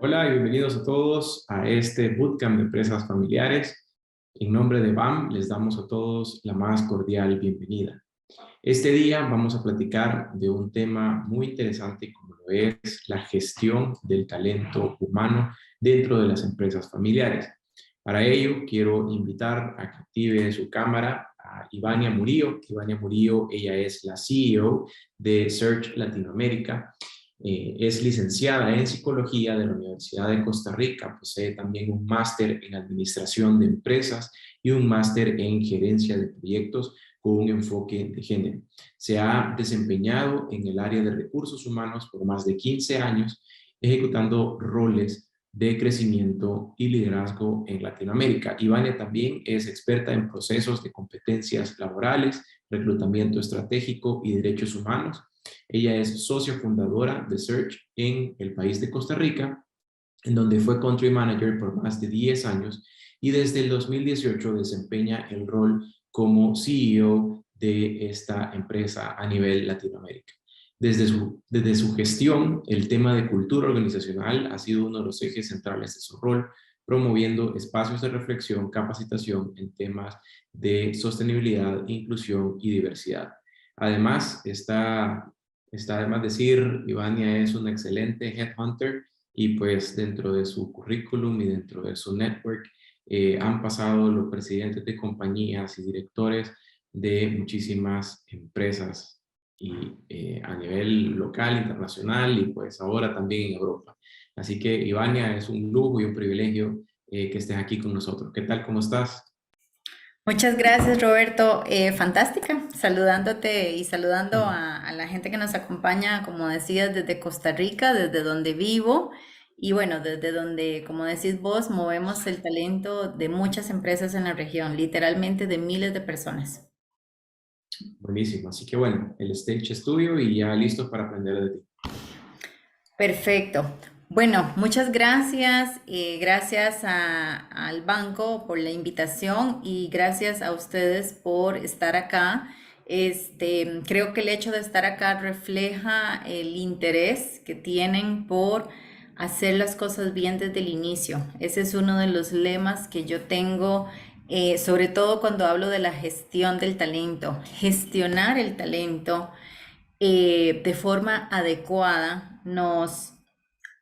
Hola y bienvenidos a todos a este Bootcamp de Empresas Familiares. En nombre de BAM, les damos a todos la más cordial bienvenida. Este día vamos a platicar de un tema muy interesante como lo es la gestión del talento humano dentro de las empresas familiares. Para ello, quiero invitar a que active su cámara a Ivania Murillo. Ivania Murillo, ella es la CEO de Search Latinoamérica. Es licenciada en Psicología de la Universidad de Costa Rica, posee también un máster en Administración de Empresas y un máster en Gerencia de Proyectos con un enfoque de género. Se ha desempeñado en el área de recursos humanos por más de 15 años, ejecutando roles de crecimiento y liderazgo en Latinoamérica. Ivania también es experta en procesos de competencias laborales, reclutamiento estratégico y derechos humanos. Ella es socia fundadora de Search en el país de Costa Rica, en donde fue Country Manager por más de 10 años y desde el 2018 desempeña el rol como CEO de esta empresa a nivel Latinoamérica. Desde su gestión, el tema de cultura organizacional ha sido uno de los ejes centrales de su rol, promoviendo espacios de reflexión, capacitación en temas de sostenibilidad, inclusión y diversidad. Además, está además decir, Ivania es un excelente headhunter y pues dentro de su currículum y dentro de su network han pasado los presidentes de compañías y directores de muchísimas empresas y a nivel local, internacional y pues ahora también en Europa. Así que Ivania, es un lujo y un privilegio que estés aquí con nosotros. ¿Qué tal? ¿Cómo estás? Muchas gracias, Roberto. Fantástica, saludándote y saludando a la gente que nos acompaña, como decías, desde Costa Rica, desde donde vivo y bueno, desde donde, como decís vos, movemos el talento de muchas empresas en la región, literalmente de miles de personas. Buenísimo. Así que bueno, el stage es tuyo y ya listo para aprender de ti. Perfecto. Bueno, muchas gracias. Gracias al banco por la invitación y gracias a ustedes por estar acá. Creo que el hecho de estar acá refleja el interés que tienen por hacer las cosas bien desde el inicio. Ese es uno de los lemas que yo tengo, sobre todo cuando hablo de la gestión del talento. Gestionar el talento de forma adecuada nos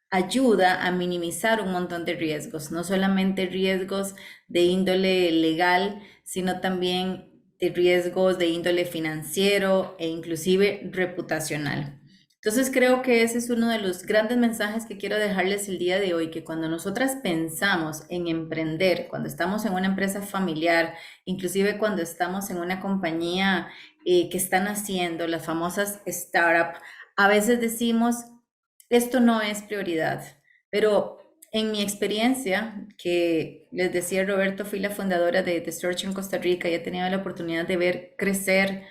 ayuda a minimizar un montón de riesgos, no solamente riesgos de índole legal, sino también de riesgos de índole financiero e inclusive reputacional. Entonces creo que ese es uno de los grandes mensajes que quiero dejarles el día de hoy, que cuando nosotras pensamos en emprender, cuando estamos en una empresa familiar, inclusive cuando estamos en una compañía que están haciendo las famosas startups, a veces decimos, esto no es prioridad, pero en mi experiencia, que les decía Roberto, fui la fundadora de Search en Costa Rica y he tenido la oportunidad de ver crecer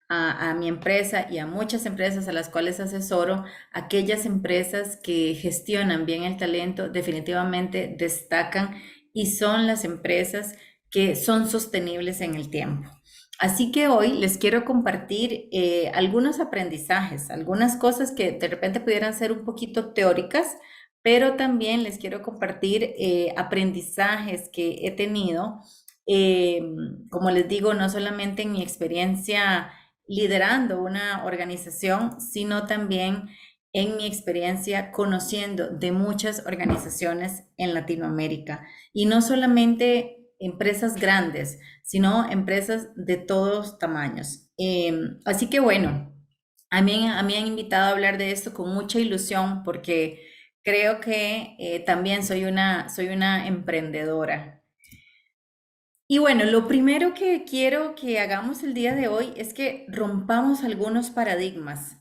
a mi empresa y a muchas empresas a las cuales asesoro. Aquellas empresas que gestionan bien el talento definitivamente destacan y son las empresas que son sostenibles en el tiempo. Así que hoy les quiero compartir algunos aprendizajes, algunas cosas que de repente pudieran ser un poquito teóricas, pero también les quiero compartir aprendizajes que he tenido, eh, como les digo, no solamente en mi experiencia liderando una organización, sino también en mi experiencia conociendo de muchas organizaciones en Latinoamérica. Y no solamente empresas grandes, sino empresas de todos tamaños. Así que bueno, a mí me han invitado a hablar de esto con mucha ilusión porque creo que también soy una emprendedora. Y bueno, lo primero que quiero que hagamos el día de hoy es que rompamos algunos paradigmas.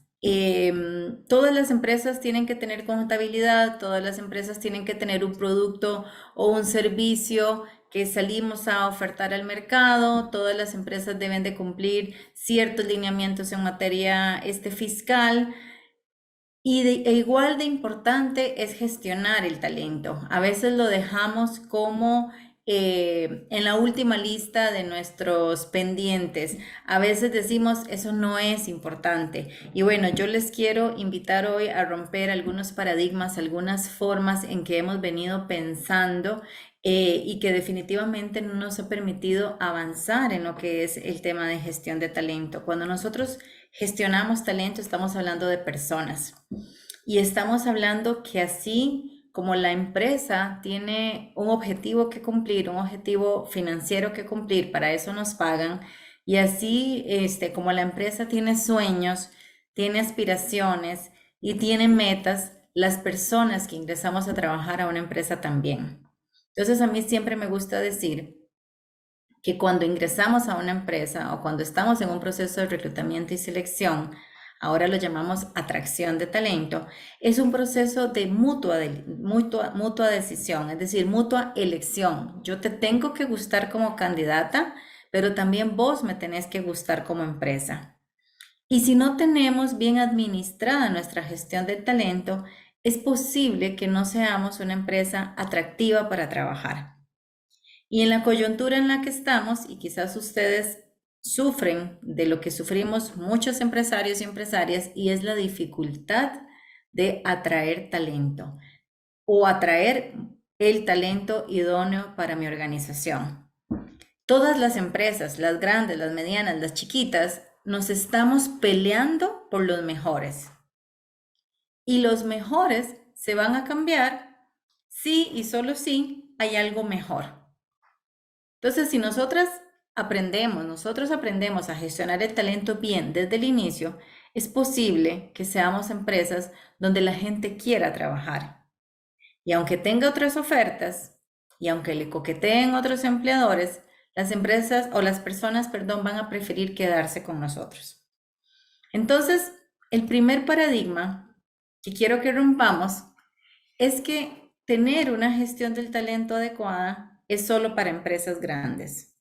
Todas las empresas tienen que tener contabilidad, todas las empresas tienen que tener un producto o un servicio que salimos a ofertar al mercado, todas las empresas deben de cumplir ciertos lineamientos en materia fiscal. E igual de importante es gestionar el talento. A veces lo dejamos como en la última lista de nuestros pendientes. A veces decimos, eso no es importante. Y bueno, yo les quiero invitar hoy a romper algunos paradigmas, algunas formas en que hemos venido pensando y que definitivamente no nos ha permitido avanzar en lo que es el tema de gestión de talento. Cuando nosotros gestionamos talento, estamos hablando de personas y estamos hablando que así como la empresa tiene un objetivo que cumplir, un objetivo financiero que cumplir, para eso nos pagan, y así como la empresa tiene sueños, tiene aspiraciones y tiene metas, las personas que ingresamos a trabajar a una empresa también. Entonces a mí siempre me gusta decir que cuando ingresamos a una empresa o cuando estamos en un proceso de reclutamiento y selección, ahora lo llamamos atracción de talento, es un proceso de mutua decisión, es decir, mutua elección. Yo te tengo que gustar como candidata, pero también vos me tenés que gustar como empresa. Y si no tenemos bien administrada nuestra gestión de talento, es posible que no seamos una empresa atractiva para trabajar. Y en la coyuntura en la que estamos, y quizás ustedes sufren de lo que sufrimos muchos empresarios y empresarias, y es la dificultad de atraer talento o atraer el talento idóneo para mi organización. Todas las empresas, las grandes, las medianas, las chiquitas, nos estamos peleando por los mejores. Y los mejores se van a cambiar si y solo si hay algo mejor. Entonces, si nosotros aprendemos a gestionar el talento bien desde el inicio, es posible que seamos empresas donde la gente quiera trabajar. Y aunque tenga otras ofertas, y aunque le coqueteen otros empleadores, las empresas o las personas, perdón, van a preferir quedarse con nosotros. Entonces, el primer paradigma que quiero que rompamos es que tener una gestión del talento adecuada es solo para empresas grandes.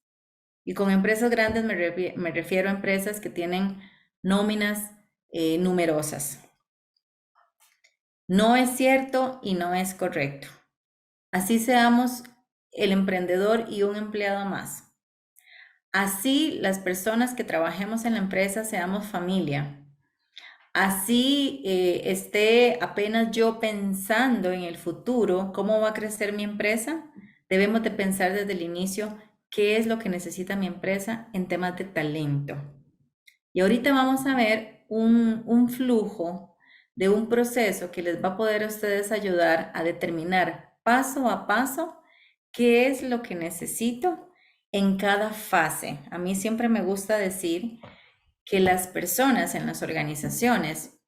Y con empresas grandes me refiero a empresas que tienen nóminas numerosas. No es cierto y no es correcto. Así seamos el emprendedor y un empleado más. Así las personas que trabajemos en la empresa seamos familia. Así esté apenas yo pensando en el futuro, cómo va a crecer mi empresa, debemos de pensar desde el inicio qué es lo que necesita mi empresa en temas de talento. Y ahorita vamos a ver un flujo de un proceso que les va a poder a ustedes ayudar a determinar paso a paso qué es lo que necesito en cada fase. A mí siempre me gusta decir que las personas en las organizaciones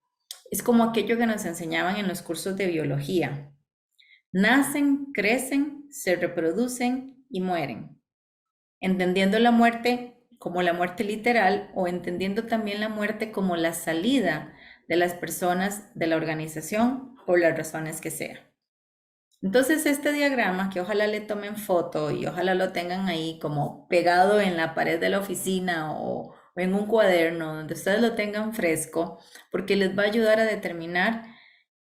es como aquello que nos enseñaban en los cursos de biología. Nacen, crecen, se reproducen y mueren. Entendiendo la muerte como la muerte literal o entendiendo también la muerte como la salida de las personas de la organización por las razones que sea. Entonces este diagrama, que ojalá le tomen foto y ojalá lo tengan ahí como pegado en la pared de la oficina o en un cuaderno donde ustedes lo tengan fresco, porque les va a ayudar a determinar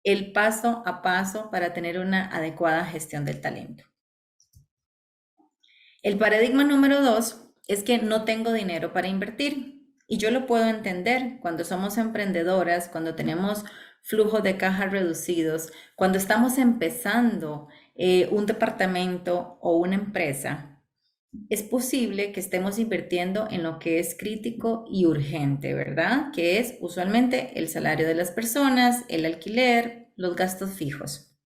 el paso a paso para tener una adecuada gestión del talento. El paradigma número 2 es que no tengo dinero para invertir. Y yo lo puedo entender cuando somos emprendedoras, cuando tenemos flujos de caja reducidos, cuando estamos empezando un departamento o una empresa. Es posible que estemos invirtiendo en lo que es crítico y urgente, ¿verdad? Que es usualmente el salario de las personas, el alquiler, los gastos fijos.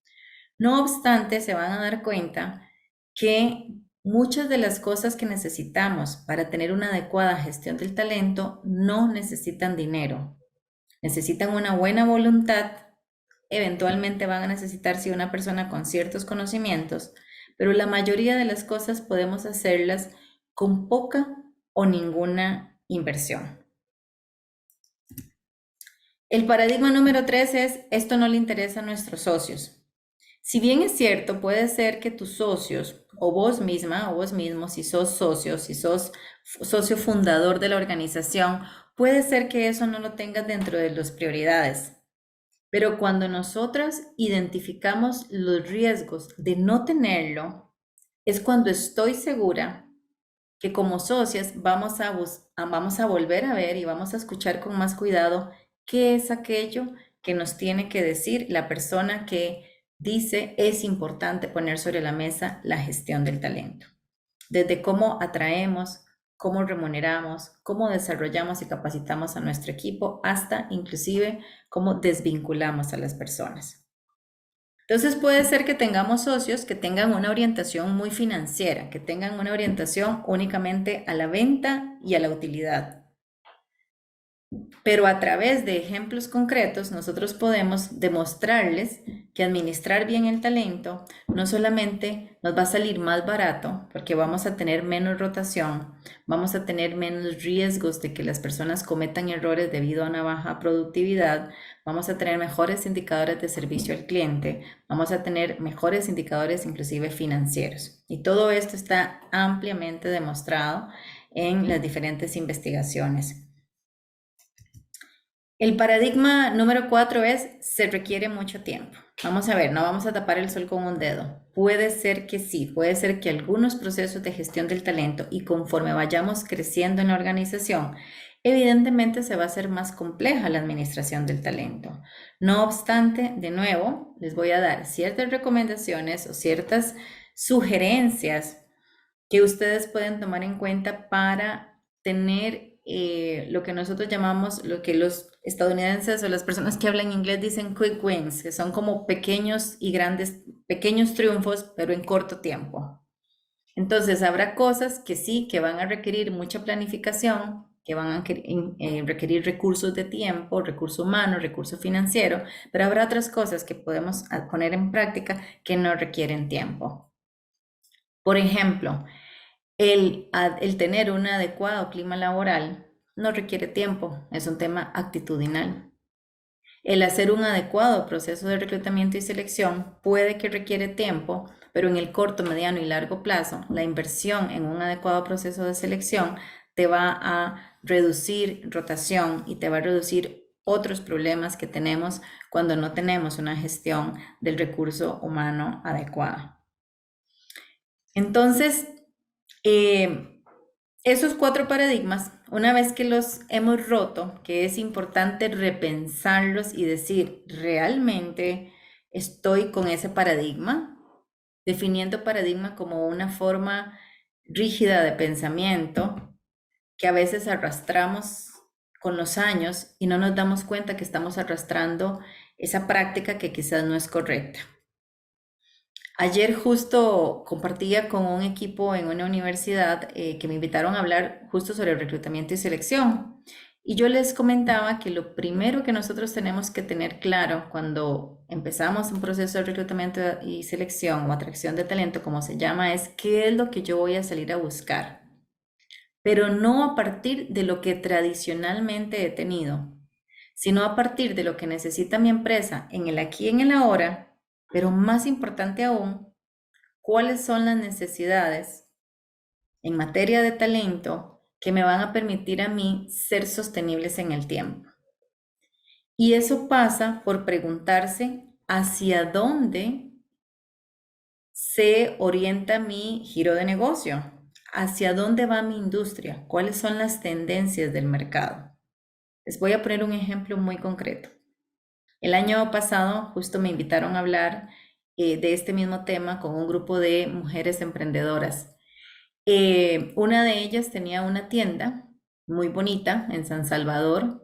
No obstante, se van a dar cuenta que muchas de las cosas que necesitamos para tener una adecuada gestión del talento no necesitan dinero. Necesitan una buena voluntad, eventualmente van a necesitar si una persona con ciertos conocimientos, pero la mayoría de las cosas podemos hacerlas con poca o ninguna inversión. El paradigma número 3 es, esto no le interesa a nuestros socios. Si bien es cierto, puede ser que tus socios o vos misma o vos mismo, si sos socio, si sos socio fundador de la organización, puede ser que eso no lo tengas dentro de las prioridades. Pero cuando nosotras identificamos los riesgos de no tenerlo, es cuando estoy segura que como socias vamos a volver a ver y vamos a escuchar con más cuidado qué es aquello que nos tiene que decir la persona que dice es importante poner sobre la mesa la gestión del talento. Desde cómo atraemos, cómo remuneramos, cómo desarrollamos y capacitamos a nuestro equipo, hasta inclusive cómo desvinculamos a las personas. Entonces puede ser que tengamos socios que tengan una orientación muy financiera, que tengan una orientación únicamente a la venta y a la utilidad. Pero a través de ejemplos concretos nosotros podemos demostrarles que administrar bien el talento no solamente nos va a salir más barato, porque vamos a tener menos rotación, vamos a tener menos riesgos de que las personas cometan errores debido a una baja productividad, vamos a tener mejores indicadores de servicio al cliente, vamos a tener mejores indicadores inclusive financieros. Y todo esto está ampliamente demostrado en las diferentes investigaciones. El paradigma número 4 es, se requiere mucho tiempo. Vamos a ver, no vamos a tapar el sol con un dedo. Puede ser que sí, puede ser que algunos procesos de gestión del talento y conforme vayamos creciendo en la organización, evidentemente se va a hacer más compleja la administración del talento. No obstante, de nuevo, les voy a dar ciertas recomendaciones o ciertas sugerencias que ustedes pueden tomar en cuenta para tener lo que nosotros llamamos, lo que los estadounidenses o las personas que hablan inglés dicen quick wins, que son como pequeños y grandes, pequeños triunfos, pero en corto tiempo. Entonces, habrá cosas que sí, que van a requerir mucha planificación, que van a requerir recursos de tiempo, recurso humano, recurso financiero, pero habrá otras cosas que podemos poner en práctica que no requieren tiempo. Por ejemplo, el tener un adecuado clima laboral no requiere tiempo, es un tema actitudinal. El hacer un adecuado proceso de reclutamiento y selección puede que requiere tiempo, pero en el corto, mediano y largo plazo, la inversión en un adecuado proceso de selección te va a reducir rotación y te va a reducir otros problemas que tenemos cuando no tenemos una gestión del recurso humano adecuada. Entonces, esos 4 paradigmas, una vez que los hemos roto, que es importante repensarlos y decir, ¿realmente estoy con ese paradigma? Definiendo paradigma como una forma rígida de pensamiento que a veces arrastramos con los años y no nos damos cuenta que estamos arrastrando esa práctica que quizás no es correcta. Ayer justo compartía con un equipo en una universidad que me invitaron a hablar justo sobre reclutamiento y selección. Y yo les comentaba que lo primero que nosotros tenemos que tener claro cuando empezamos un proceso de reclutamiento y selección o atracción de talento, como se llama, es qué es lo que yo voy a salir a buscar. Pero no a partir de lo que tradicionalmente he tenido, sino a partir de lo que necesita mi empresa en el aquí y en el ahora. Pero más importante aún, ¿cuáles son las necesidades en materia de talento que me van a permitir a mí ser sostenibles en el tiempo? Y eso pasa por preguntarse hacia dónde se orienta mi giro de negocio, hacia dónde va mi industria, cuáles son las tendencias del mercado. Les voy a poner un ejemplo muy concreto. El año pasado justo me invitaron a hablar de este mismo tema con un grupo de mujeres emprendedoras. Una de ellas tenía una tienda muy bonita en San Salvador.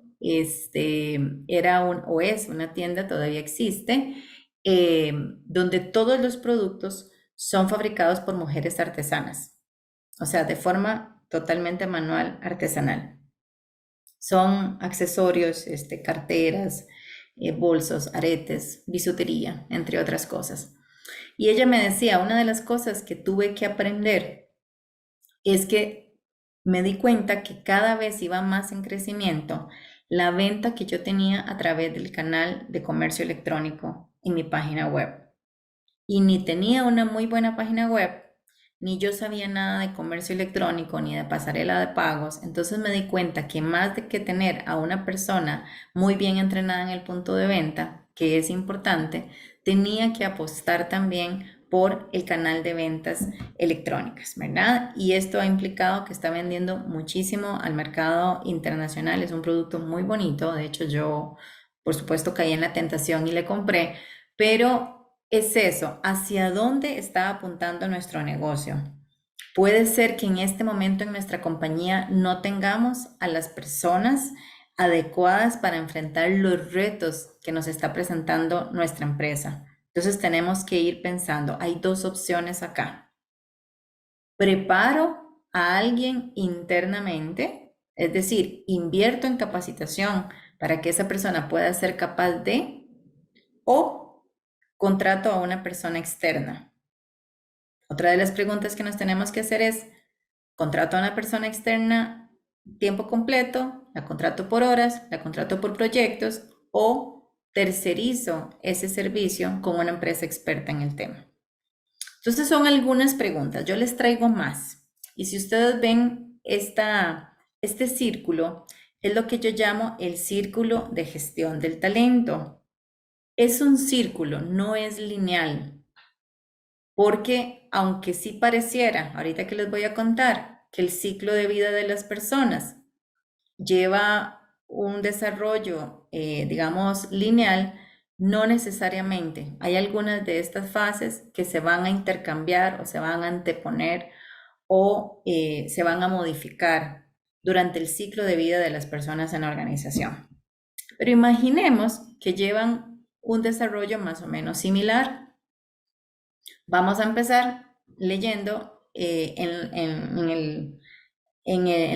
O es una tienda, todavía existe, donde todos los productos son fabricados por mujeres artesanas, o sea, de forma totalmente manual, artesanal. Son accesorios, carteras, bolsos, aretes, bisutería, entre otras cosas. Y ella me decía, una de las cosas que tuve que aprender es que me di cuenta que cada vez iba más en crecimiento la venta que yo tenía a través del canal de comercio electrónico en mi página web. Y ni tenía una muy buena página web, ni yo sabía nada de comercio electrónico, ni de pasarela de pagos. Entonces me di cuenta que más de que tener a una persona muy bien entrenada en el punto de venta, que es importante, tenía que apostar también por el canal de ventas electrónicas, ¿verdad? Y esto ha implicado que está vendiendo muchísimo al mercado internacional. Es un producto muy bonito. De hecho, yo, por supuesto, caí en la tentación y le compré, pero es eso, ¿hacia dónde está apuntando nuestro negocio? Puede ser que en este momento en nuestra compañía no tengamos a las personas adecuadas para enfrentar los retos que nos está presentando nuestra empresa. Entonces tenemos que ir pensando, hay dos opciones acá. Preparo a alguien internamente, es decir, invierto en capacitación para que esa persona pueda ser capaz de, o contrato a una persona externa. Otra de las preguntas que nos tenemos que hacer es, ¿contrato a una persona externa tiempo completo? ¿La contrato por horas? ¿La contrato por proyectos? ¿O tercerizo ese servicio con una empresa experta en el tema? Entonces son algunas preguntas. Yo les traigo más. Y si ustedes ven este círculo, es lo que yo llamo el círculo de gestión del talento. Es un círculo, no es lineal. Porque aunque sí pareciera, ahorita que les voy a contar, que el ciclo de vida de las personas lleva un desarrollo, digamos, lineal, no necesariamente. Hay algunas de estas fases que se van a intercambiar o se van a anteponer o se van a modificar durante el ciclo de vida de las personas en la organización. Pero imaginemos que llevan un desarrollo más o menos similar. Vamos a empezar leyendo en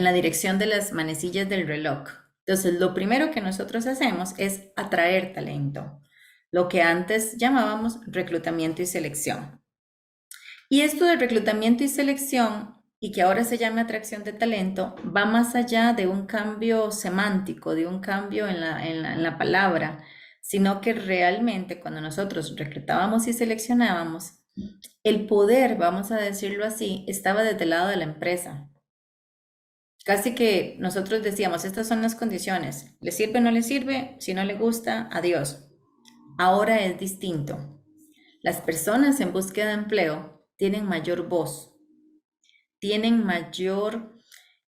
la dirección de las manecillas del reloj. Entonces, lo primero que nosotros hacemos es atraer talento, lo que antes llamábamos reclutamiento y selección. Y esto de reclutamiento y selección, y que ahora se llama atracción de talento, va más allá de un cambio semántico, de un cambio en la palabra, sino que realmente cuando nosotros reclutábamos y seleccionábamos, el poder, vamos a decirlo así, estaba desde el lado de la empresa. Casi que nosotros decíamos, estas son las condiciones, ¿le sirve o no le sirve? Si no le gusta, adiós. Ahora es distinto. Las personas en búsqueda de empleo tienen mayor voz, tienen mayor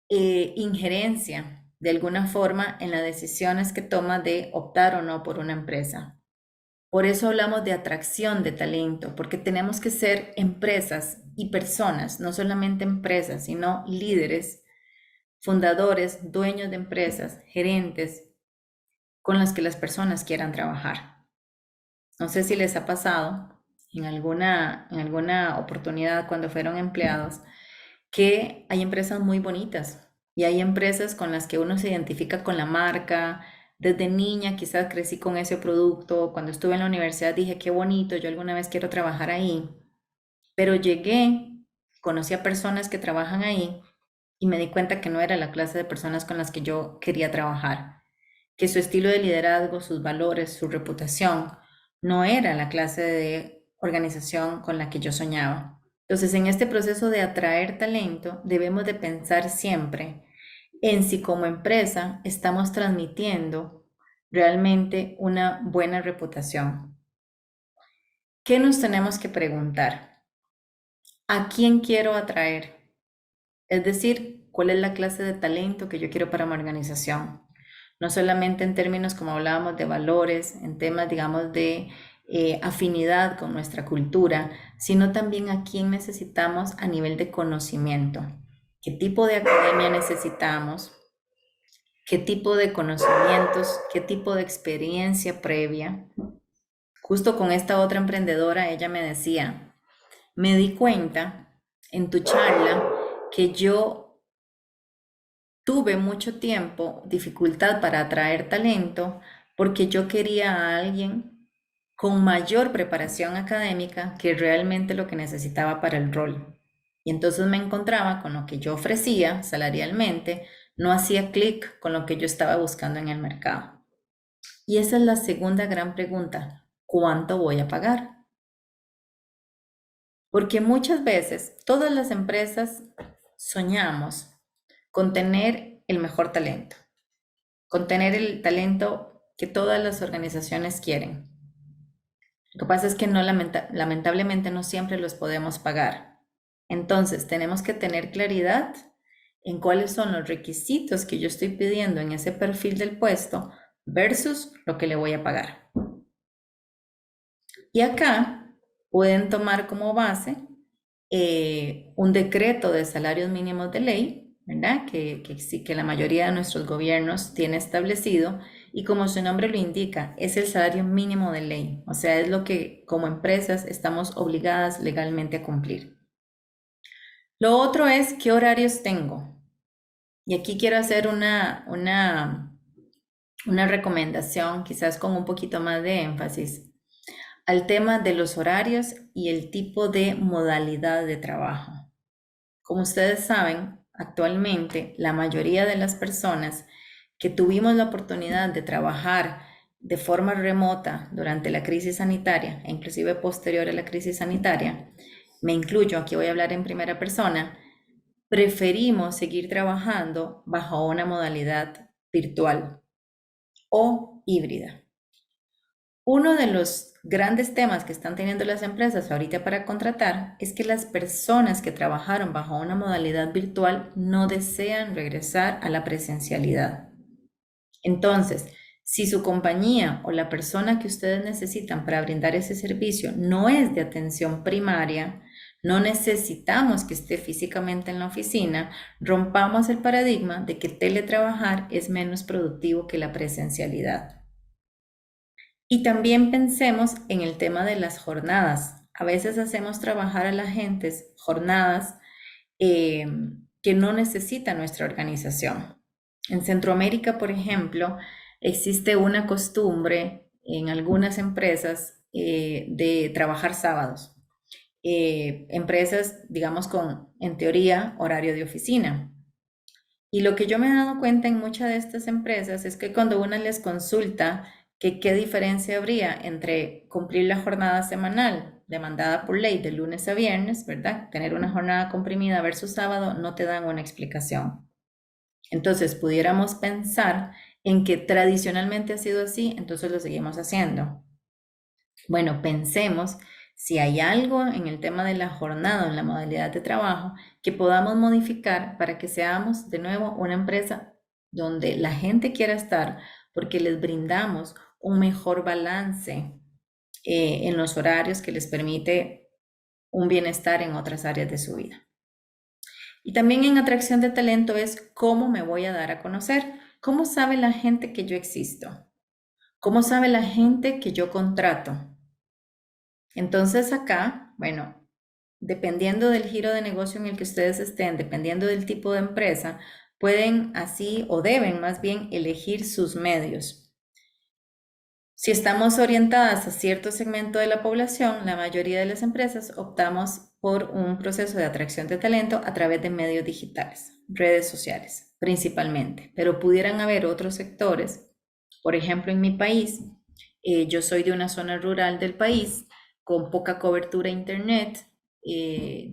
injerencia de alguna forma en las decisiones que toma de optar o no por una empresa. Por eso hablamos de atracción de talento, porque tenemos que ser empresas y personas, no solamente empresas, sino líderes, fundadores, dueños de empresas, gerentes, con las que las personas quieran trabajar. No sé si les ha pasado en alguna oportunidad cuando fueron empleados, que hay empresas muy bonitas y hay empresas con las que uno se identifica con la marca. Desde niña quizás crecí con ese producto, cuando estuve en la universidad dije, qué bonito, yo alguna vez quiero trabajar ahí, pero llegué, conocí a personas que trabajan ahí y me di cuenta que no era la clase de personas con las que yo quería trabajar, que su estilo de liderazgo, sus valores, su reputación, no era la clase de organización con la que yo soñaba. Entonces, en este proceso de atraer talento, debemos de pensar siempre en si como empresa estamos transmitiendo realmente una buena reputación. ¿Qué nos tenemos que preguntar? ¿A quién quiero atraer? Es decir, ¿cuál es la clase de talento que yo quiero para mi organización? No solamente en términos como hablábamos de valores, en temas, digamos, de afinidad con nuestra cultura, sino también a quién necesitamos a nivel de conocimiento. ¿Qué tipo de academia necesitamos? ¿Qué tipo de conocimientos? ¿Qué tipo de experiencia previa? Justo con esta otra emprendedora, ella me decía, me di cuenta en tu charla que yo tuve mucho tiempo dificultad para atraer talento porque yo quería a alguien con mayor preparación académica que realmente lo que necesitaba para el rol. Y entonces me encontraba con lo que yo ofrecía salarialmente, no hacía clic con lo que yo estaba buscando en el mercado. Y esa es la segunda gran pregunta, ¿cuánto voy a pagar? Porque muchas veces todas las empresas soñamos con tener el mejor talento, con tener el talento que todas las organizaciones quieren. Lo que pasa es que lamentablemente no siempre los podemos pagar. Entonces, tenemos que tener claridad en cuáles son los requisitos que yo estoy pidiendo en ese perfil del puesto versus lo que le voy a pagar. Y acá pueden tomar como base un decreto de salarios mínimos de ley, ¿verdad? Que la mayoría de nuestros gobiernos tiene establecido, y como su nombre lo indica, es el salario mínimo de ley, o sea, es lo que como empresas estamos obligadas legalmente a cumplir. Lo otro es qué horarios tengo. Y aquí quiero hacer una recomendación, quizás con un poquito más de énfasis, al tema de los horarios y el tipo de modalidad de trabajo. Como ustedes saben, actualmente la mayoría de las personas que tuvimos la oportunidad de trabajar de forma remota durante la crisis sanitaria, e inclusive posterior a la crisis sanitaria, me incluyo, aquí voy a hablar en primera persona, preferimos seguir trabajando bajo una modalidad virtual o híbrida. Uno de los grandes temas que están teniendo las empresas ahorita para contratar es que las personas que trabajaron bajo una modalidad virtual no desean regresar a la presencialidad. Entonces, si su compañía o la persona que ustedes necesitan para brindar ese servicio no es de atención primaria, no necesitamos que esté físicamente en la oficina, rompamos el paradigma de que teletrabajar es menos productivo que la presencialidad. Y también pensemos en el tema de las jornadas. A veces hacemos trabajar a la gente jornadas eh, que no necesita nuestra organización. En Centroamérica, por ejemplo, existe una costumbre en algunas empresas de trabajar sábados. Empresas, digamos, con, en teoría, horario de oficina. Y lo que yo me he dado cuenta en muchas de estas empresas es que cuando uno les consulta que qué diferencia habría entre cumplir la jornada semanal demandada por ley de lunes a viernes, ¿verdad? Tener una jornada comprimida versus sábado, no te dan una explicación. Entonces, pudiéramos pensar en que tradicionalmente ha sido así, entonces lo seguimos haciendo. Bueno, pensemos si hay algo en el tema de la jornada o en la modalidad de trabajo que podamos modificar para que seamos de nuevo una empresa donde la gente quiera estar porque les brindamos un mejor balance en los horarios que les permite un bienestar en otras áreas de su vida. Y también en atracción de talento es cómo me voy a dar a conocer, cómo sabe la gente que yo existo, cómo sabe la gente que yo contrato. Entonces acá, bueno, dependiendo del giro de negocio en el que ustedes estén, dependiendo del tipo de empresa, pueden así o deben más bien elegir sus medios. Si estamos orientadas a cierto segmento de la población, la mayoría de las empresas optamos por un proceso de atracción de talento a través de medios digitales, redes sociales principalmente, pero pudieran haber otros sectores. Por ejemplo, en mi país, yo soy de una zona rural del país con poca cobertura a internet,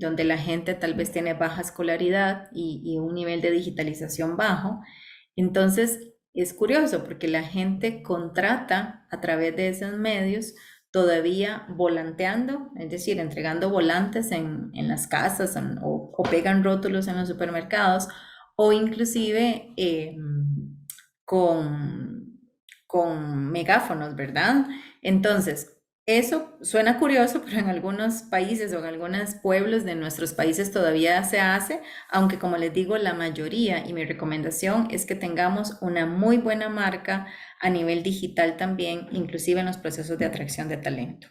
donde la gente tal vez tiene baja escolaridad y un nivel de digitalización bajo. Entonces, es curioso porque la gente contrata a través de esos medios todavía volanteando, es decir, entregando volantes en las casas o pegan rótulos en los supermercados o inclusive con, con megáfonos, ¿verdad? Entonces, eso suena curioso, pero en algunos países o en algunos pueblos de nuestros países todavía se hace, aunque como les digo, la mayoría y mi recomendación es que tengamos una muy buena marca a nivel digital también, inclusive en los procesos de atracción de talento.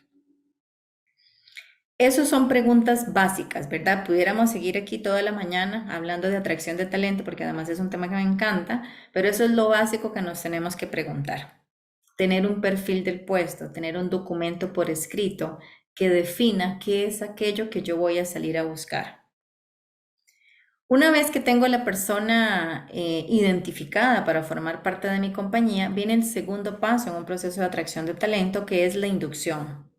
Esas son preguntas básicas, ¿verdad? Pudiéramos seguir aquí toda la mañana hablando de atracción de talento porque además es un tema que me encanta, pero eso es lo básico que nos tenemos que preguntar. Tener un perfil del puesto, tener un documento por escrito que defina qué es aquello que yo voy a salir a buscar. Una vez que tengo la persona identificada para formar parte de mi compañía, viene el segundo paso en un proceso de atracción de talento, que es la inducción,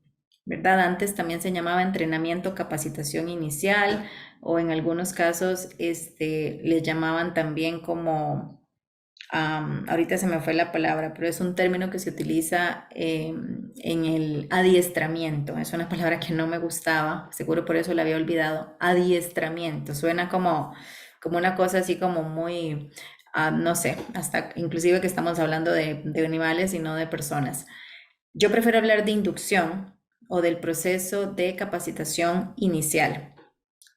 ¿verdad? Antes también se llamaba entrenamiento, capacitación inicial, o en algunos casos les llamaban también como ahorita se me fue la palabra, pero es un término que se utiliza en el adiestramiento. Es una palabra que no me gustaba, seguro por eso la había olvidado. Adiestramiento, suena como una cosa así como muy, no sé, hasta inclusive que estamos hablando de animales y no de personas. Yo prefiero hablar de inducción o del proceso de capacitación inicial.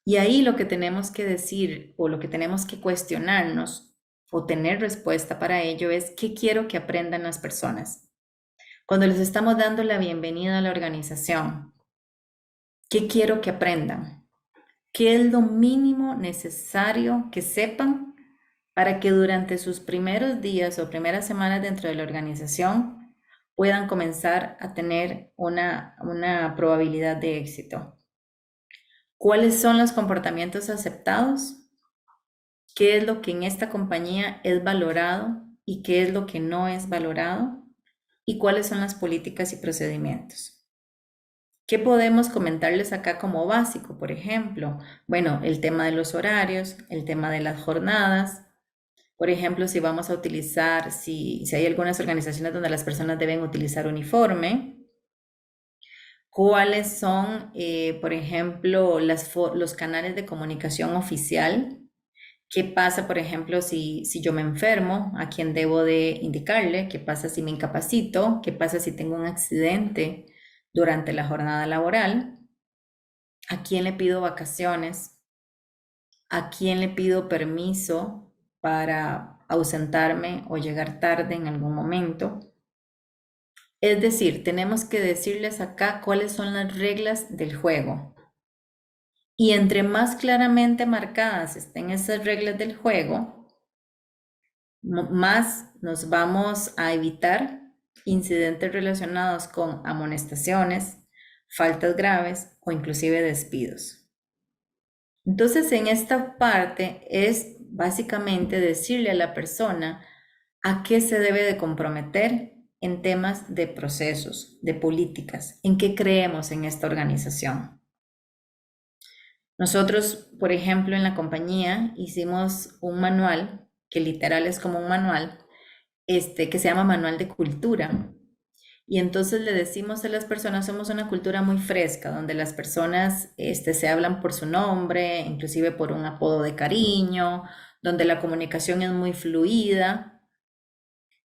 Y ahí lo que tenemos que decir o lo que tenemos que cuestionarnos o tener respuesta para ello es qué quiero que aprendan las personas. Cuando les estamos dando la bienvenida a la organización, ¿qué quiero que aprendan? ¿Qué es lo mínimo necesario que sepan para que durante sus primeros días o primeras semanas dentro de la organización puedan comenzar a tener una probabilidad de éxito? ¿Cuáles son los comportamientos aceptados? ¿Qué es lo que en esta compañía es valorado y qué es lo que no es valorado? ¿Y cuáles son las políticas y procedimientos? ¿Qué podemos comentarles acá como básico? Por ejemplo, bueno, el tema de los horarios, el tema de las jornadas. Por ejemplo, si vamos a utilizar, si hay algunas organizaciones donde las personas deben utilizar uniforme, cuáles son, por ejemplo, los canales de comunicación oficial. ¿Qué pasa, por ejemplo, si yo me enfermo? ¿A quién debo de indicarle? ¿Qué pasa si me incapacito? ¿Qué pasa si tengo un accidente durante la jornada laboral? ¿A quién le pido vacaciones? ¿A quién le pido permiso para ausentarme o llegar tarde en algún momento? Es decir, tenemos que decirles acá cuáles son las reglas del juego. Y entre más claramente marcadas estén esas reglas del juego, más nos vamos a evitar incidentes relacionados con amonestaciones, faltas graves o inclusive despidos. Entonces, en esta parte es básicamente decirle a la persona a qué se debe de comprometer en temas de procesos, de políticas, en qué creemos en esta organización. Nosotros, por ejemplo, en la compañía hicimos un manual, que literal es como un manual, que se llama Manual de Cultura. Y entonces le decimos a las personas, somos una cultura muy fresca, donde las personas se hablan por su nombre, inclusive por un apodo de cariño, donde la comunicación es muy fluida.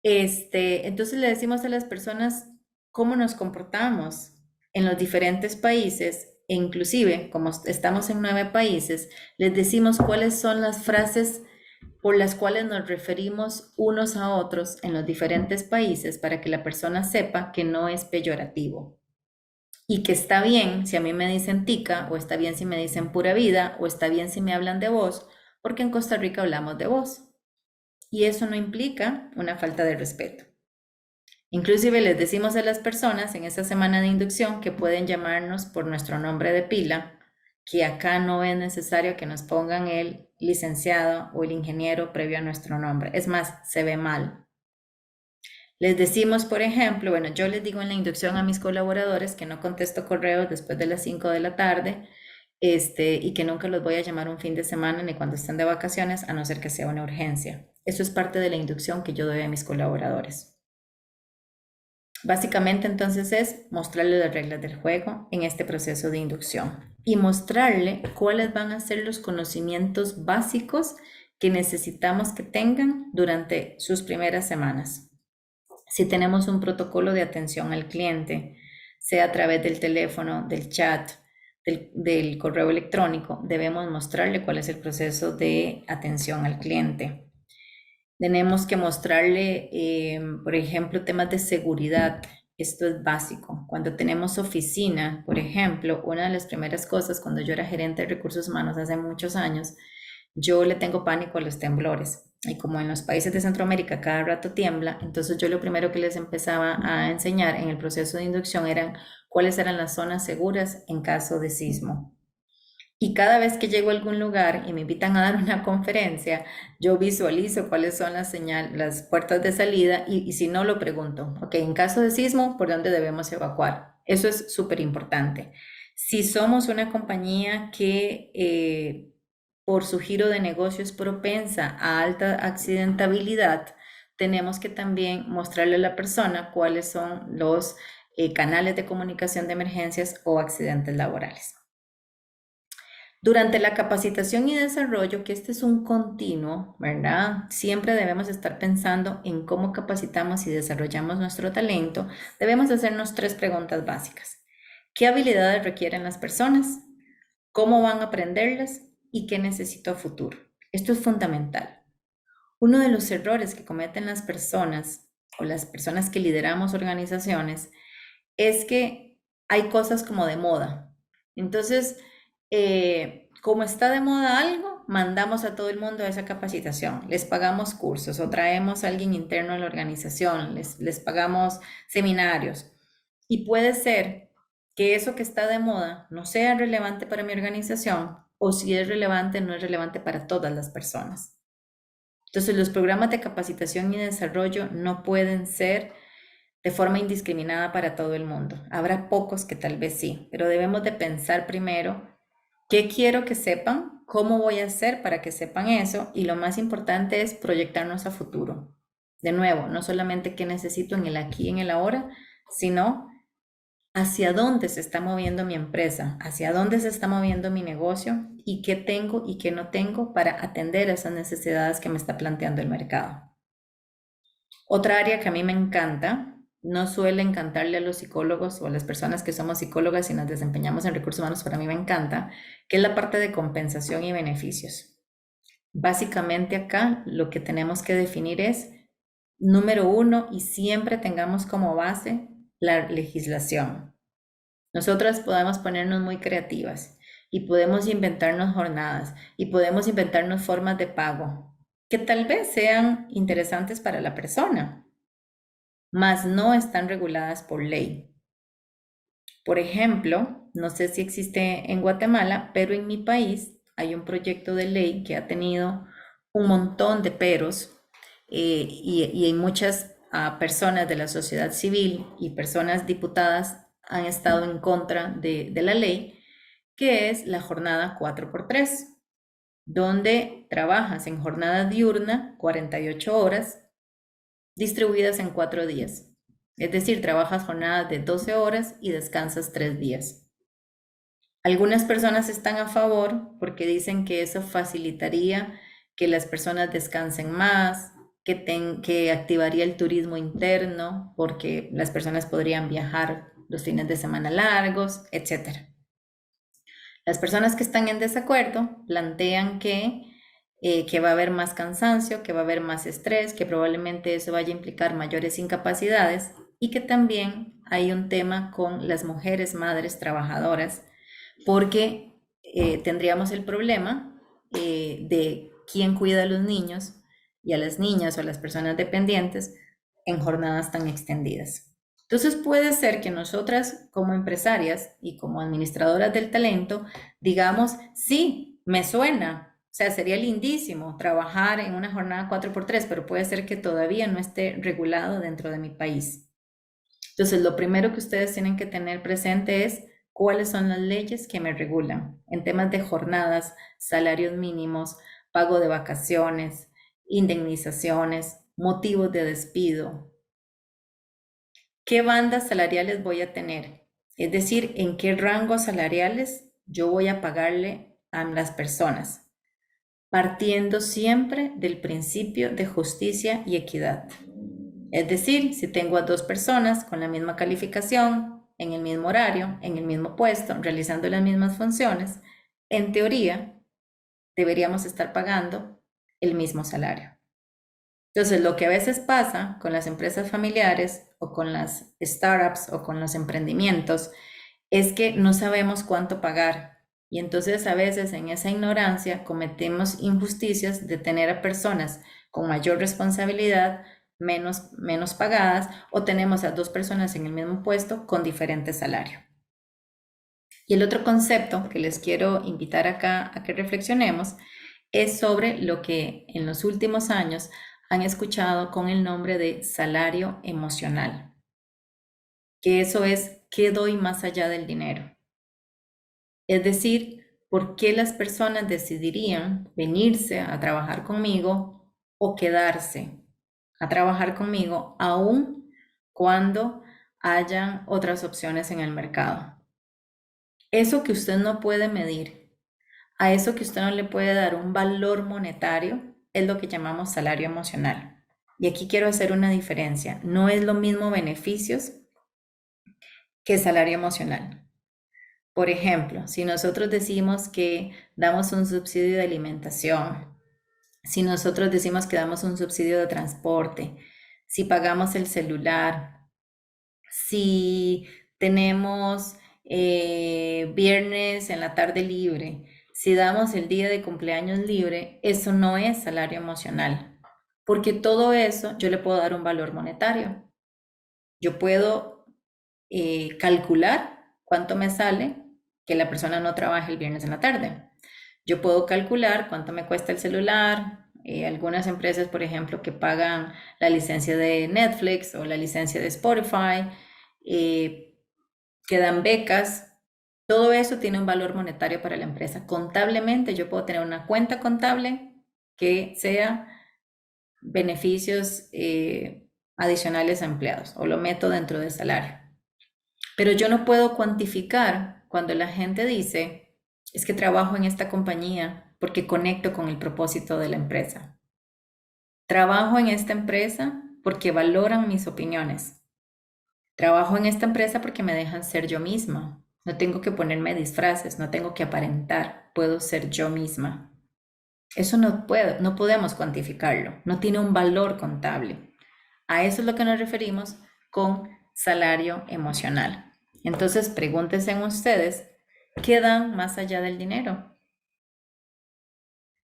Entonces le decimos a las personas cómo nos comportamos en los diferentes países, e inclusive como estamos en 9 países, les decimos cuáles son las frases por las cuales nos referimos unos a otros en los diferentes países para que la persona sepa que no es peyorativo y que está bien si a mí me dicen tica o está bien si me dicen pura vida o está bien si me hablan de vos, porque en Costa Rica hablamos de vos y eso no implica una falta de respeto. Inclusive les decimos a las personas en esa semana de inducción que pueden llamarnos por nuestro nombre de pila, que acá no es necesario que nos pongan el licenciado o el ingeniero previo a nuestro nombre. Es más, se ve mal. Les decimos, por ejemplo, bueno, yo les digo en la inducción a mis colaboradores que no contesto correos después de las 5 de la tarde, y que nunca los voy a llamar un fin de semana ni cuando estén de vacaciones, a no ser que sea una urgencia. Eso es parte de la inducción que yo doy a mis colaboradores. Básicamente entonces es mostrarle las reglas del juego en este proceso de inducción y mostrarle cuáles van a ser los conocimientos básicos que necesitamos que tengan durante sus primeras semanas. Si tenemos un protocolo de atención al cliente, sea a través del teléfono, del chat, del correo electrónico, debemos mostrarle cuál es el proceso de atención al cliente. Tenemos que mostrarle, por ejemplo, temas de seguridad. Esto es básico. Cuando tenemos oficina, por ejemplo, una de las primeras cosas, cuando yo era gerente de recursos humanos hace muchos años, yo le tengo pánico a los temblores. Y como en los países de Centroamérica cada rato tiembla, entonces yo lo primero que les empezaba a enseñar en el proceso de inducción eran cuáles eran las zonas seguras en caso de sismo. Y cada vez que llego a algún lugar y me invitan a dar una conferencia, yo visualizo cuáles son las puertas de salida y si no lo pregunto, ok, en caso de sismo, ¿por dónde debemos evacuar? Eso es súper importante. Si somos una compañía que por su giro de negocio es propensa a alta accidentabilidad, tenemos que también mostrarle a la persona cuáles son los canales de comunicación de emergencias o accidentes laborales. Durante la capacitación y desarrollo, que este es un continuo, ¿verdad? Siempre debemos estar pensando en cómo capacitamos y desarrollamos nuestro talento. Debemos hacernos 3 preguntas básicas. ¿Qué habilidades requieren las personas? ¿Cómo van a aprenderlas? ¿Y qué necesito a futuro? Esto es fundamental. Uno de los errores que cometen las personas o las personas que lideramos organizaciones es que hay cosas como de moda. Entonces, como está de moda algo, mandamos a todo el mundo a esa capacitación, les pagamos cursos o traemos a alguien interno a la organización, les pagamos seminarios. Y puede ser que eso que está de moda no sea relevante para mi organización o si es relevante, no es relevante para todas las personas. Entonces, los programas de capacitación y desarrollo no pueden ser de forma indiscriminada para todo el mundo. Habrá pocos que tal vez sí, pero debemos de pensar primero qué quiero que sepan, cómo voy a hacer para que sepan eso y lo más importante es proyectarnos a futuro. De nuevo, no solamente qué necesito en el aquí y en el ahora, sino hacia dónde se está moviendo mi empresa, hacia dónde se está moviendo mi negocio y qué tengo y qué no tengo para atender esas necesidades que me está planteando el mercado. Otra área que a mí me encanta, no suele encantarle a los psicólogos o a las personas que somos psicólogas y nos desempeñamos en recursos humanos, pero a mí me encanta, que es la parte de compensación y beneficios. Básicamente acá lo que tenemos que definir es, número 1, y siempre tengamos como base la legislación. Nosotras podemos ponernos muy creativas y podemos inventarnos jornadas y podemos inventarnos formas de pago que tal vez sean interesantes para la persona, mas no están reguladas por ley. Por ejemplo, no sé si existe en Guatemala, pero en mi país hay un proyecto de ley que ha tenido un montón de peros y hay muchas personas de la sociedad civil y personas diputadas han estado en contra de la ley, que es la jornada 4x3, donde trabajas en jornada diurna 48 horas distribuidas en 4 días. Es decir, trabajas jornadas de 12 horas y descansas 3 días. Algunas personas están a favor porque dicen que eso facilitaría que las personas descansen más, que activaría el turismo interno, porque las personas podrían viajar los fines de semana largos, etc. Las personas que están en desacuerdo plantean que va a haber más cansancio, que va a haber más estrés, que probablemente eso vaya a implicar mayores incapacidades y que también hay un tema con las mujeres madres trabajadoras porque tendríamos el problema de quién cuida a los niños y a las niñas o a las personas dependientes en jornadas tan extendidas. Entonces puede ser que nosotras como empresarias y como administradoras del talento digamos, sí, me suena, o sea, sería lindísimo trabajar en una jornada 4x3, pero puede ser que todavía no esté regulado dentro de mi país. Entonces, lo primero que ustedes tienen que tener presente es cuáles son las leyes que me regulan en temas de jornadas, salarios mínimos, pago de vacaciones, indemnizaciones, motivos de despido. ¿Qué bandas salariales voy a tener? Es decir, en qué rangos salariales yo voy a pagarle a las personas, partiendo siempre del principio de justicia y equidad. Es decir, si tengo a 2 personas con la misma calificación, en el mismo horario, en el mismo puesto, realizando las mismas funciones, en teoría deberíamos estar pagando el mismo salario. Entonces, lo que a veces pasa con las empresas familiares o con las startups o con los emprendimientos es que no sabemos cuánto pagar. Y entonces a veces en esa ignorancia cometemos injusticias de tener a personas con mayor responsabilidad menos pagadas o tenemos a 2 personas en el mismo puesto con diferente salario. Y el otro concepto que les quiero invitar acá a que reflexionemos es sobre lo que en los últimos años han escuchado con el nombre de salario emocional, que eso es qué doy más allá del dinero. Es decir, por qué las personas decidirían venirse a trabajar conmigo o quedarse. a trabajar conmigo, aun cuando hayan otras opciones en el mercado. Eso que usted no puede medir, a eso que usted no le puede dar un valor monetario, es lo que llamamos salario emocional. Y aquí quiero hacer una diferencia. No es lo mismo beneficios que salario emocional. Por ejemplo, si nosotros decimos que damos un subsidio de alimentación, si nosotros decimos que damos un subsidio de transporte, si pagamos el celular, si tenemos viernes en la tarde libre, si damos el día de cumpleaños libre, eso no es salario emocional, porque todo eso yo le puedo dar un valor monetario. Yo puedo calcular cuánto me sale que la persona no trabaje el viernes en la tarde. Yo puedo calcular cuánto me cuesta el celular. Algunas empresas, por ejemplo, que pagan la licencia de Netflix o la licencia de Spotify, que dan becas. Todo eso tiene un valor monetario para la empresa. Contablemente, yo puedo tener una cuenta contable que sea beneficios adicionales a empleados o lo meto dentro del salario. Pero yo no puedo cuantificar cuando la gente dice, es que trabajo en esta compañía porque conecto con el propósito de la empresa. Trabajo en esta empresa porque valoran mis opiniones. Trabajo en esta empresa porque me dejan ser yo misma. No tengo que ponerme disfraces, no tengo que aparentar, puedo ser yo misma. Eso no podemos cuantificarlo, no tiene un valor contable. A eso es lo que nos referimos con salario emocional. Entonces, pregúntense en ustedes, ¿qué dan más allá del dinero?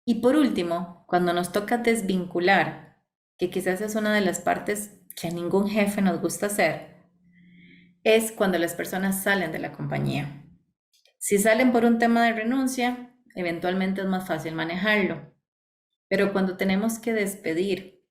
Y por último, cuando nos toca desvincular, que quizás es una de las partes que a ningún jefe nos gusta hacer, es cuando las personas salen de la compañía. Si salen por un tema de renuncia, eventualmente es más fácil manejarlo. Pero cuando tenemos que despedir,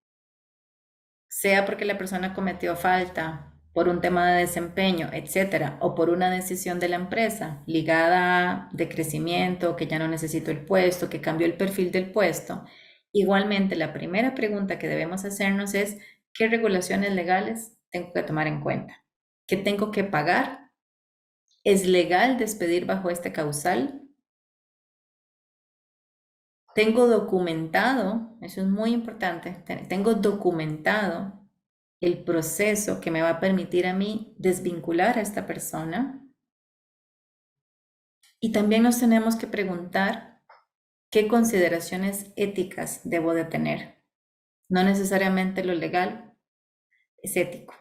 sea porque la persona cometió falta, por un tema de desempeño, etcétera, o por una decisión de la empresa ligada de crecimiento, que ya no necesito el puesto, que cambió el perfil del puesto, igualmente la primera pregunta que debemos hacernos es, ¿qué regulaciones legales tengo que tomar en cuenta? ¿Qué tengo que pagar? ¿Es legal despedir bajo este causal? Tengo documentado, eso es muy importante, tengo documentado el proceso que me va a permitir a mí desvincular a esta persona. Y también nos tenemos que preguntar qué consideraciones éticas debo de tener. No necesariamente lo legal es ético.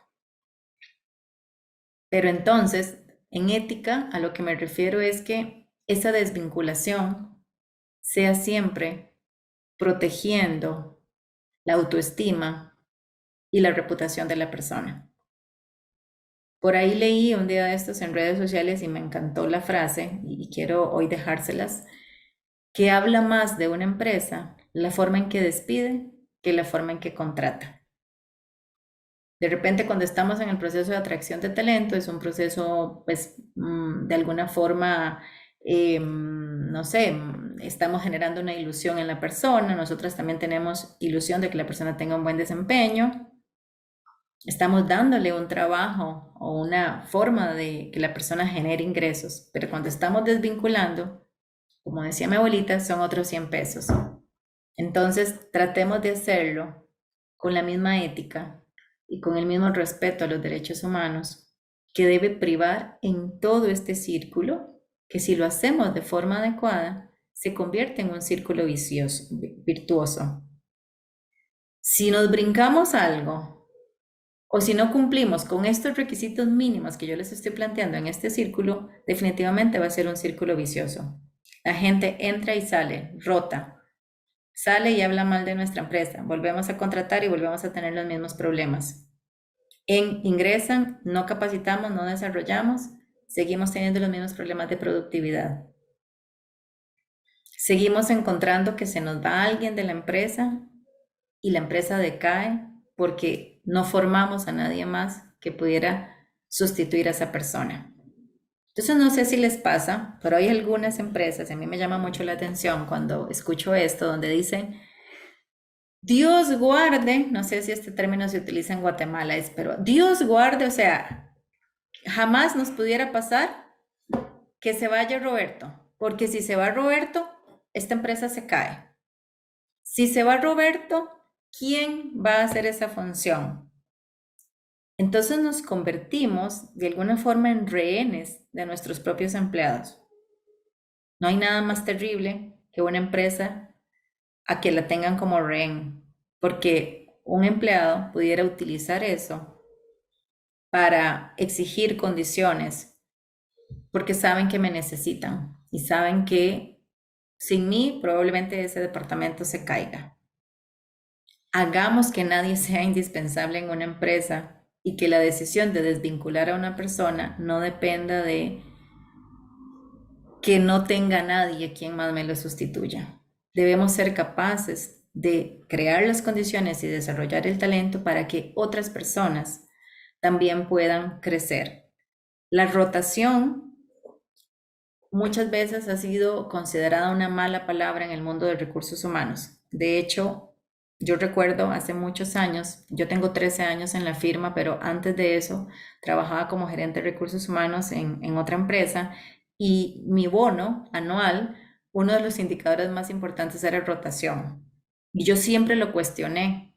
Pero entonces, en ética, a lo que me refiero es que esa desvinculación sea siempre protegiendo la autoestima y la reputación de la persona. Por ahí leí un día de estos en redes sociales y me encantó la frase y quiero hoy dejárselas, que habla más de una empresa la forma en que despide que la forma en que contrata. De repente cuando estamos en el proceso de atracción de talento es un proceso pues de alguna forma no sé, estamos generando una ilusión en la persona, nosotros también tenemos ilusión de que la persona tenga un buen desempeño, estamos dándole un trabajo o una forma de que la persona genere ingresos, pero cuando estamos desvinculando, como decía mi abuelita, son otros 100 pesos. Entonces, tratemos de hacerlo con la misma ética y con el mismo respeto a los derechos humanos que debe privar en todo este círculo, que si lo hacemos de forma adecuada, se convierte en un círculo virtuoso. Si nos brincamos algo o si no cumplimos con estos requisitos mínimos que yo les estoy planteando en este círculo, definitivamente va a ser un círculo vicioso. La gente entra y sale, rota, sale y habla mal de nuestra empresa, volvemos a contratar y volvemos a tener los mismos problemas. Ingresan, no capacitamos, no desarrollamos, seguimos teniendo los mismos problemas de productividad. Seguimos encontrando que se nos va alguien de la empresa y la empresa decae porque no formamos a nadie más que pudiera sustituir a esa persona. Entonces no sé si les pasa, pero hay algunas empresas, a mí me llama mucho la atención cuando escucho esto, donde dicen, Dios guarde, no sé si este término se utiliza en Guatemala, pero Dios guarde, o sea, jamás nos pudiera pasar que se vaya Roberto, porque si se va Roberto, esta empresa se cae. Si se va Roberto, ¿quién va a hacer esa función? Entonces nos convertimos de alguna forma en rehenes de nuestros propios empleados. No hay nada más terrible que una empresa a que la tengan como rehén, porque un empleado pudiera utilizar eso para exigir condiciones, porque saben que me necesitan y saben que sin mí probablemente ese departamento se caiga. Hagamos que nadie sea indispensable en una empresa y que la decisión de desvincular a una persona no dependa de que no tenga nadie quien más me lo sustituya. Debemos ser capaces de crear las condiciones y desarrollar el talento para que otras personas también puedan crecer. La rotación muchas veces ha sido considerada una mala palabra en el mundo de recursos humanos. De hecho, yo recuerdo hace muchos años, yo tengo 13 años en la firma, pero antes de eso trabajaba como gerente de recursos humanos en otra empresa y mi bono anual, uno de los indicadores más importantes era rotación. Y yo siempre lo cuestioné,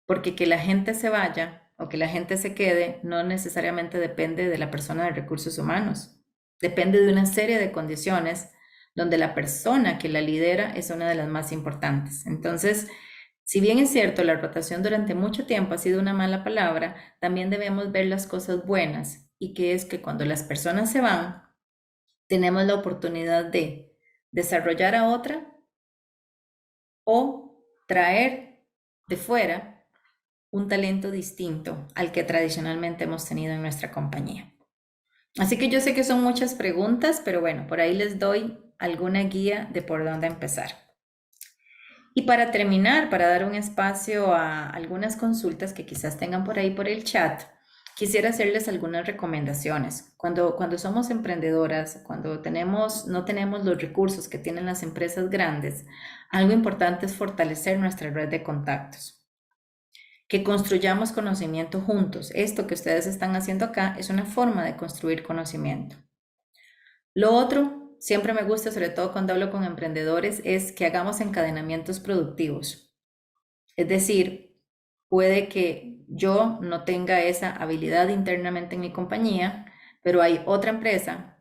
porque que la gente se vaya o que la gente se quede no necesariamente depende de la persona de recursos humanos. Depende de una serie de condiciones donde la persona que la lidera es una de las más importantes. Entonces, si bien es cierto, la rotación durante mucho tiempo ha sido una mala palabra, también debemos ver las cosas buenas y que es que cuando las personas se van, tenemos la oportunidad de desarrollar a otra o traer de fuera un talento distinto al que tradicionalmente hemos tenido en nuestra compañía. Así que yo sé que son muchas preguntas, pero bueno, por ahí les doy alguna guía de por dónde empezar. Y para terminar, para dar un espacio a algunas consultas que quizás tengan por ahí por el chat, quisiera hacerles algunas recomendaciones. Cuando somos emprendedoras, cuando no tenemos los recursos que tienen las empresas grandes, algo importante es fortalecer nuestra red de contactos, que construyamos conocimiento juntos. Esto que ustedes están haciendo acá es una forma de construir conocimiento. Lo otro, siempre me gusta, sobre todo cuando hablo con emprendedores, es que hagamos encadenamientos productivos. Es decir, puede que yo no tenga esa habilidad internamente en mi compañía, pero hay otra empresa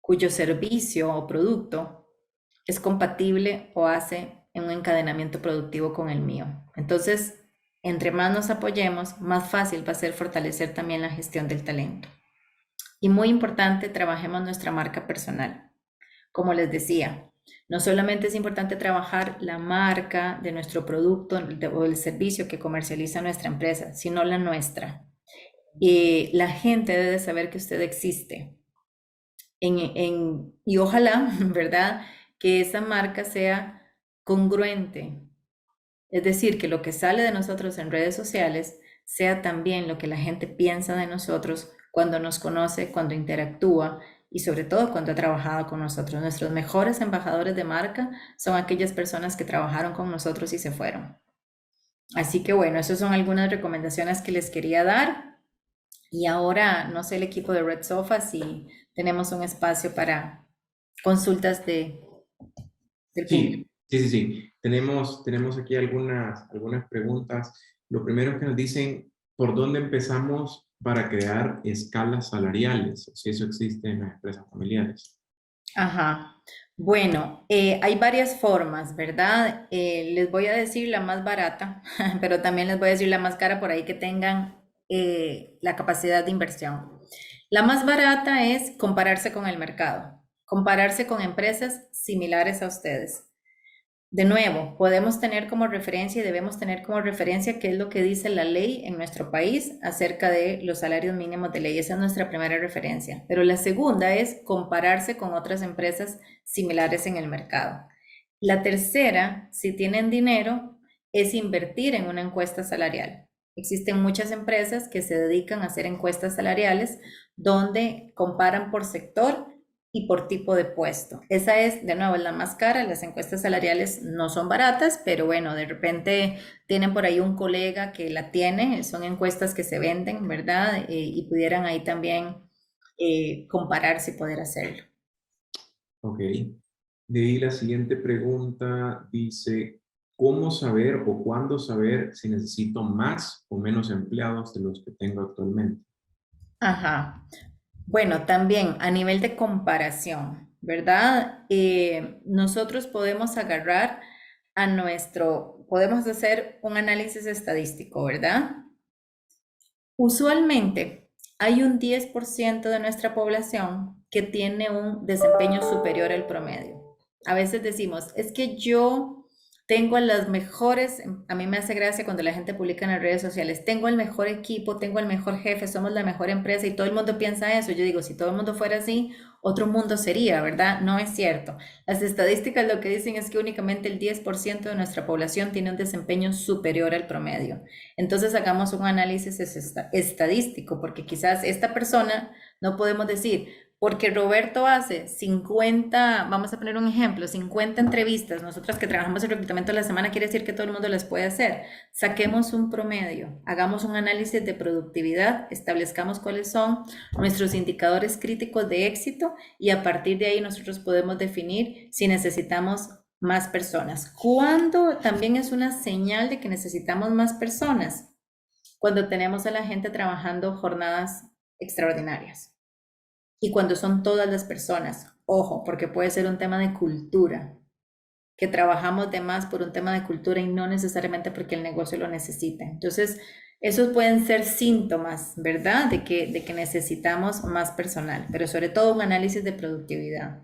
cuyo servicio o producto es compatible o hace un encadenamiento productivo con el mío. Entonces, entre más nos apoyemos, más fácil va a ser fortalecer también la gestión del talento. Y muy importante, trabajemos nuestra marca personal. Como les decía, no solamente es importante trabajar la marca de nuestro producto o el servicio que comercializa nuestra empresa, sino la nuestra. Y la gente debe saber que usted existe. Y ojalá, ¿verdad? Que esa marca sea congruente. Es decir, que lo que sale de nosotros en redes sociales sea también lo que la gente piensa de nosotros cuando nos conoce, cuando interactúa y sobre todo cuando ha trabajado con nosotros. Nuestros mejores embajadores de marca son aquellas personas que trabajaron con nosotros y se fueron. Así que bueno, esas son algunas recomendaciones que les quería dar. Y ahora, no sé, el equipo de Red Sofa, si tenemos un espacio para consultas del público. Sí, sí, sí, sí. Tenemos aquí algunas preguntas. Lo primero que nos dicen, ¿por dónde empezamos para crear escalas salariales? Si eso existe en las empresas familiares. Ajá. Bueno, hay varias formas, ¿verdad? Les voy a decir la más barata, pero también les voy a decir la más cara por ahí que tengan la capacidad de inversión. La más barata es compararse con el mercado, compararse con empresas similares a ustedes. De nuevo, podemos tener como referencia y debemos tener como referencia qué es lo que dice la ley en nuestro país acerca de los salarios mínimos de ley. Esa es nuestra primera referencia. Pero la segunda es compararse con otras empresas similares en el mercado. La tercera, si tienen dinero, es invertir en una encuesta salarial. Existen muchas empresas que se dedican a hacer encuestas salariales donde comparan por sector y por tipo de puesto. Esa es, de nuevo, la más cara. Las encuestas salariales no son baratas, pero bueno, de repente tienen por ahí un colega que la tiene, son encuestas que se venden, ¿verdad? Y pudieran ahí también compararse y poder hacerlo. Ok. De ahí la siguiente pregunta dice, ¿cómo saber o cuándo saber si necesito más o menos empleados de los que tengo actualmente? Ajá. Bueno, también a nivel de comparación, ¿verdad? Nosotros podemos agarrar podemos hacer un análisis estadístico, ¿verdad? Usualmente hay un 10% de nuestra población que tiene un desempeño superior al promedio. A veces decimos, es que yo tengo a las mejores, a mí me hace gracia cuando la gente publica en las redes sociales, tengo el mejor equipo, tengo el mejor jefe, somos la mejor empresa y todo el mundo piensa eso. Yo digo, si todo el mundo fuera así, otro mundo sería, ¿verdad? No es cierto. Las estadísticas lo que dicen es que únicamente el 10% de nuestra población tiene un desempeño superior al promedio. Entonces hagamos un análisis estadístico, porque quizás esta persona no podemos decir, porque Roberto hace 50, vamos a poner un ejemplo, 50 entrevistas, nosotros que trabajamos en reclutamiento a la semana, quiere decir que todo el mundo las puede hacer. Saquemos un promedio, hagamos un análisis de productividad, establezcamos cuáles son nuestros indicadores críticos de éxito y a partir de ahí nosotros podemos definir si necesitamos más personas. ¿Cuándo también es una señal de que necesitamos más personas? Cuando tenemos a la gente trabajando jornadas extraordinarias y cuando son todas las personas. Ojo, porque puede ser un tema de cultura, que trabajamos de más por un tema de cultura y no necesariamente porque el negocio lo necesita. Entonces, esos pueden ser síntomas, ¿verdad? De que necesitamos más personal, pero sobre todo un análisis de productividad.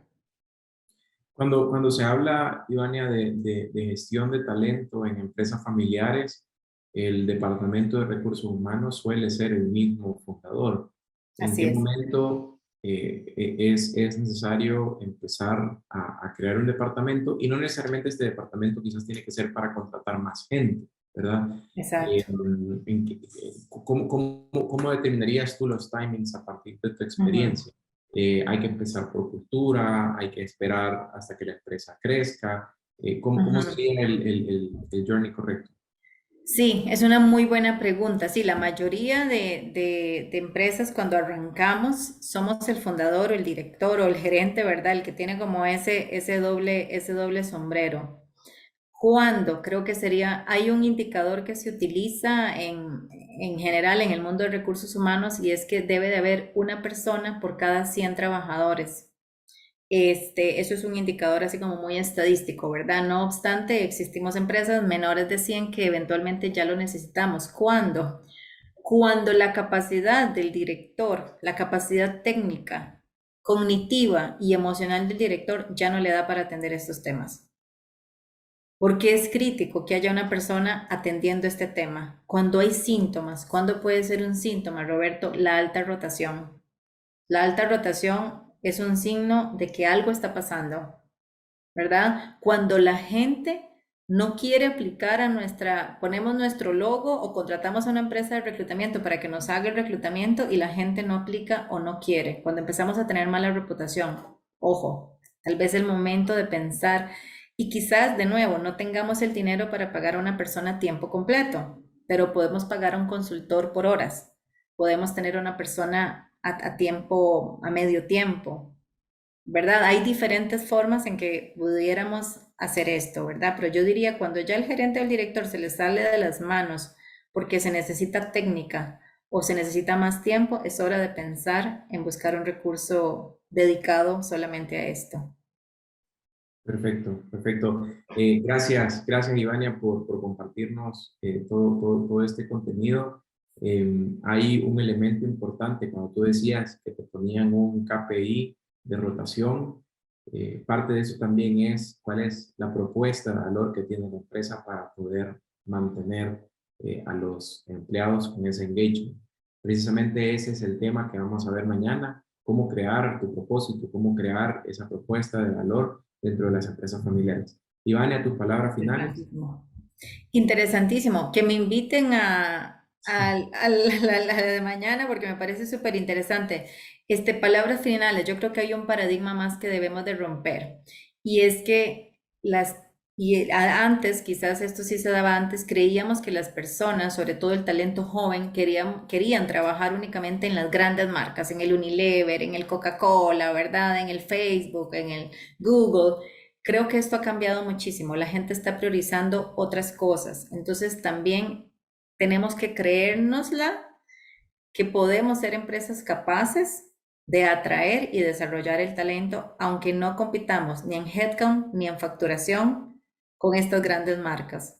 Cuando se habla, Ivania, de gestión de talento en empresas familiares, el Departamento de Recursos Humanos suele ser el mismo fundador. ¿En Así qué es. momento es necesario empezar a crear un departamento? Y no necesariamente este departamento quizás tiene que ser para contratar más gente, ¿verdad? Exacto. ¿Cómo determinarías tú los timings a partir de tu Ujú. experiencia? Hay que empezar por cultura, hay que esperar hasta que la empresa crezca. ¿Cómo Ujú. sería el journey correcto? Sí, es una muy buena pregunta. Sí, la mayoría de empresas cuando arrancamos somos el fundador o el director o el gerente, ¿verdad? El que tiene como ese doble sombrero. ¿Cuándo? Creo que sería, hay un indicador que se utiliza en general en el mundo de recursos humanos y es que debe de haber una persona por cada 100 trabajadores. Eso es un indicador así como muy estadístico, ¿verdad? No obstante, existimos empresas menores de 100 que eventualmente ya lo necesitamos. ¿Cuándo? Cuando la capacidad del director, la capacidad técnica, cognitiva y emocional del director ya no le da para atender estos temas. Porque es crítico que haya una persona atendiendo este tema. Cuando hay síntomas, ¿cuándo puede ser un síntoma, Roberto? La alta rotación. La alta rotación es un signo de que algo está pasando, ¿verdad? Cuando la gente no quiere aplicar ponemos nuestro logo o contratamos a una empresa de reclutamiento para que nos haga el reclutamiento y la gente no aplica o no quiere. Cuando empezamos a tener mala reputación, ojo, tal vez el momento de pensar y quizás de nuevo no tengamos el dinero para pagar a una persona a tiempo completo, pero podemos pagar a un consultor por horas. Podemos tener una persona a tiempo, a medio tiempo, ¿verdad? Hay diferentes formas en que pudiéramos hacer esto, ¿verdad? Pero yo diría cuando ya el gerente o el director se les sale de las manos porque se necesita técnica o se necesita más tiempo, es hora de pensar en buscar un recurso dedicado solamente a esto. Perfecto, perfecto. Gracias Ivania por compartirnos todo este contenido. Hay un elemento importante cuando tú decías que te ponían un KPI de rotación. Parte de eso también es cuál es la propuesta de valor que tiene la empresa para poder mantener a los empleados con ese engagement. Precisamente ese es el tema que vamos a ver mañana, cómo crear tu propósito, cómo crear esa propuesta de valor dentro de las empresas familiares. Ivania, tus palabras finales. Interesantísimo. Interesantísimo. Que me inviten a la de mañana porque me parece súper interesante. Palabras finales, yo creo que hay un paradigma más que debemos de romper y es que antes, quizás esto sí se daba antes, creíamos que las personas, sobre todo el talento joven, querían trabajar únicamente en las grandes marcas, en el Unilever, en el Coca-Cola, ¿verdad? En el Facebook, en el Google. Creo que esto ha cambiado muchísimo, la gente está priorizando otras cosas, entonces también tenemos que creérnosla que podemos ser empresas capaces de atraer y desarrollar el talento, aunque no compitamos ni en headcount ni en facturación con estas grandes marcas.